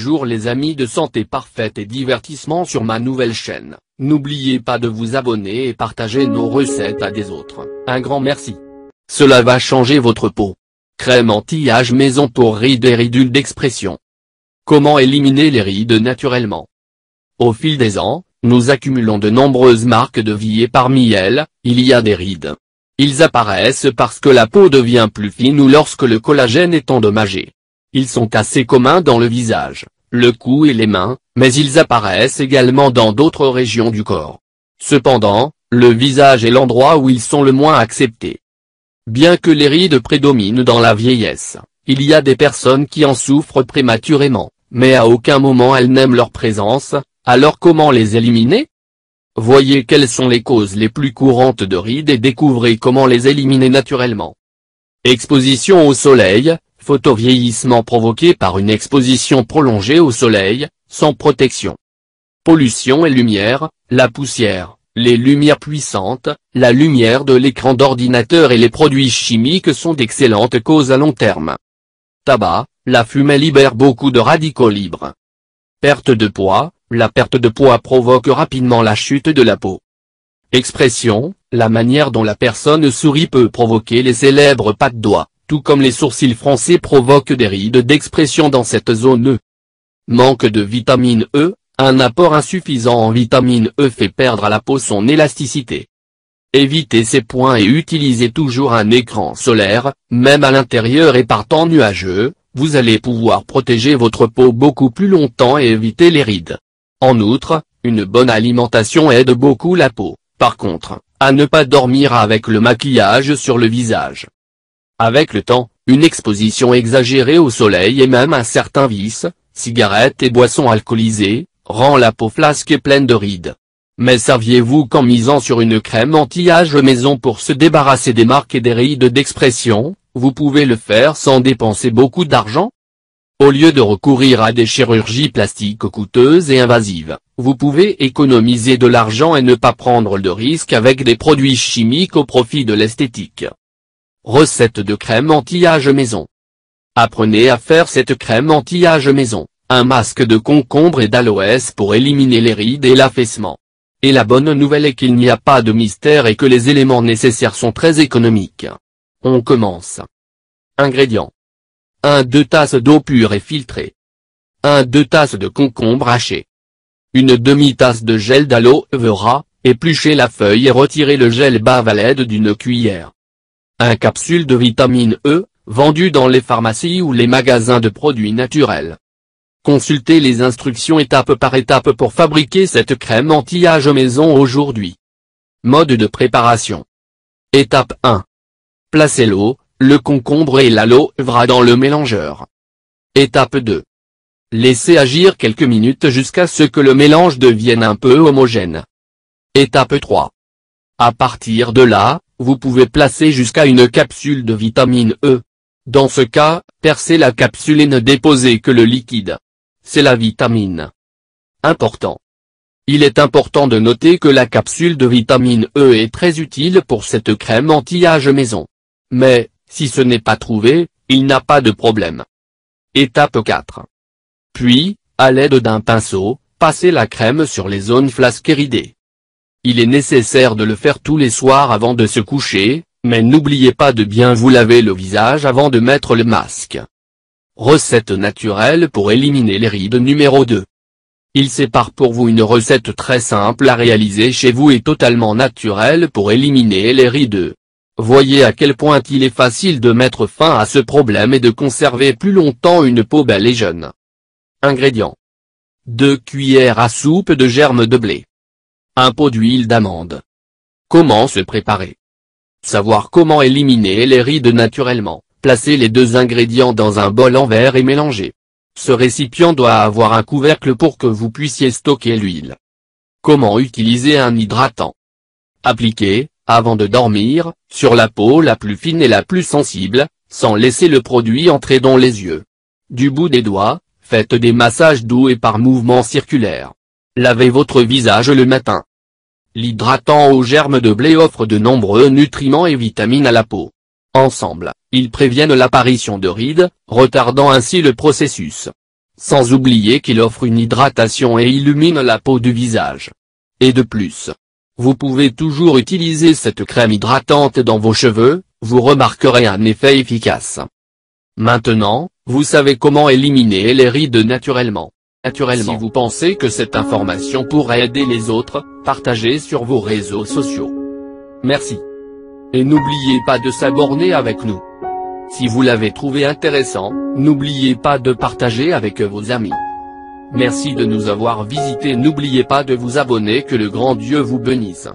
Bonjour les amis de Santé Parfaite et Divertissement sur ma nouvelle chaîne, n'oubliez pas de vous abonner et partager nos recettes à des autres, un grand merci. Cela va changer votre peau. Crème anti-âge maison pour rides et ridules d'expression. Comment éliminer les rides naturellement? Au fil des ans, nous accumulons de nombreuses marques de vie et parmi elles, il y a des rides. Ils apparaissent parce que la peau devient plus fine ou lorsque le collagène est endommagé. Ils sont assez communs dans le visage, le cou et les mains, mais ils apparaissent également dans d'autres régions du corps. Cependant, le visage est l'endroit où ils sont le moins acceptés. Bien que les rides prédominent dans la vieillesse, il y a des personnes qui en souffrent prématurément, mais à aucun moment elles n'aiment leur présence, alors comment les éliminer? Voyez quelles sont les causes les plus courantes de rides et découvrez comment les éliminer naturellement. Exposition au soleil, photovieillissement provoqué par une exposition prolongée au soleil, sans protection. Pollution et lumière, la poussière, les lumières puissantes, la lumière de l'écran d'ordinateur et les produits chimiques sont d'excellentes causes à long terme. Tabac, la fumée libère beaucoup de radicaux libres. Perte de poids, la perte de poids provoque rapidement la chute de la peau. Expression, la manière dont la personne sourit peut provoquer les célèbres pas de doigts, tout comme les sourcils froncés provoquent des rides d'expression dans cette zone. Manque de vitamine E, un apport insuffisant en vitamine E fait perdre à la peau son élasticité. Évitez ces points et utilisez toujours un écran solaire, même à l'intérieur et par temps nuageux, vous allez pouvoir protéger votre peau beaucoup plus longtemps et éviter les rides. En outre, une bonne alimentation aide beaucoup la peau, par contre, à ne pas dormir avec le maquillage sur le visage. Avec le temps, une exposition exagérée au soleil et même un certain vice, cigarettes et boissons alcoolisées, rend la peau flasque et pleine de rides. Mais saviez-vous qu'en misant sur une crème anti-âge maison pour se débarrasser des marques et des rides d'expression, vous pouvez le faire sans dépenser beaucoup d'argent? Au lieu de recourir à des chirurgies plastiques coûteuses et invasives, vous pouvez économiser de l'argent et ne pas prendre de risques avec des produits chimiques au profit de l'esthétique. Recette de crème anti-âge maison. Apprenez à faire cette crème anti-âge maison, un masque de concombre et d'aloès pour éliminer les rides et l'affaissement. Et la bonne nouvelle est qu'il n'y a pas de mystère et que les éléments nécessaires sont très économiques. On commence. Ingrédients. 1-2 tasses d'eau pure et filtrée. 1-2 tasses de concombre haché. Une demi-tasse de gel d'aloe vera, épluchez la feuille et retirez le gel bave à l'aide d'une cuillère. 1 capsule de vitamine E, vendue dans les pharmacies ou les magasins de produits naturels. Consultez les instructions étape par étape pour fabriquer cette crème anti-âge maison aujourd'hui. Mode de préparation. Étape 1. Placez l'eau, le concombre et l'aloe vera dans le mélangeur. Étape 2. Laissez agir quelques minutes jusqu'à ce que le mélange devienne un peu homogène. Étape 3. À partir de là, vous pouvez placer jusqu'à une capsule de vitamine E. Dans ce cas, percez la capsule et ne déposez que le liquide. C'est la vitamine. Important. Il est important de noter que la capsule de vitamine E est très utile pour cette crème anti-âge maison. Mais, si ce n'est pas trouvé, il n'a pas de problème. Étape 4. Puis, à l'aide d'un pinceau, passez la crème sur les zones flasques et ridées. Il est nécessaire de le faire tous les soirs avant de se coucher, mais n'oubliez pas de bien vous laver le visage avant de mettre le masque. Recette naturelle pour éliminer les rides numéro 2. Il sépare pour vous une recette très simple à réaliser chez vous et totalement naturelle pour éliminer les rides. Voyez à quel point il est facile de mettre fin à ce problème et de conserver plus longtemps une peau belle et jeune. Ingrédients. 2 cuillères à soupe de germes de blé. 1 pot d'huile d'amande. Comment se préparer? Savoir comment éliminer les rides naturellement, placez les 2 ingrédients dans un bol en verre et mélangez. Ce récipient doit avoir un couvercle pour que vous puissiez stocker l'huile. Comment utiliser un hydratant? Appliquez, avant de dormir, sur la peau la plus fine et la plus sensible, sans laisser le produit entrer dans les yeux. Du bout des doigts, faites des massages doux et par mouvements circulaires. Lavez votre visage le matin. L'hydratant aux germes de blé offre de nombreux nutriments et vitamines à la peau. Ensemble, ils préviennent l'apparition de rides, retardant ainsi le processus. Sans oublier qu'il offre une hydratation et illumine la peau du visage. Et de plus, vous pouvez toujours utiliser cette crème hydratante dans vos cheveux, vous remarquerez un effet efficace. Maintenant, vous savez comment éliminer les rides naturellement. Si vous pensez que cette information pourrait aider les autres, partagez sur vos réseaux sociaux. Merci. Et n'oubliez pas de s'abonner avec nous. Si vous l'avez trouvé intéressant, n'oubliez pas de partager avec vos amis. Merci de nous avoir visités. N'oubliez pas de vous abonner. Que le grand Dieu vous bénisse.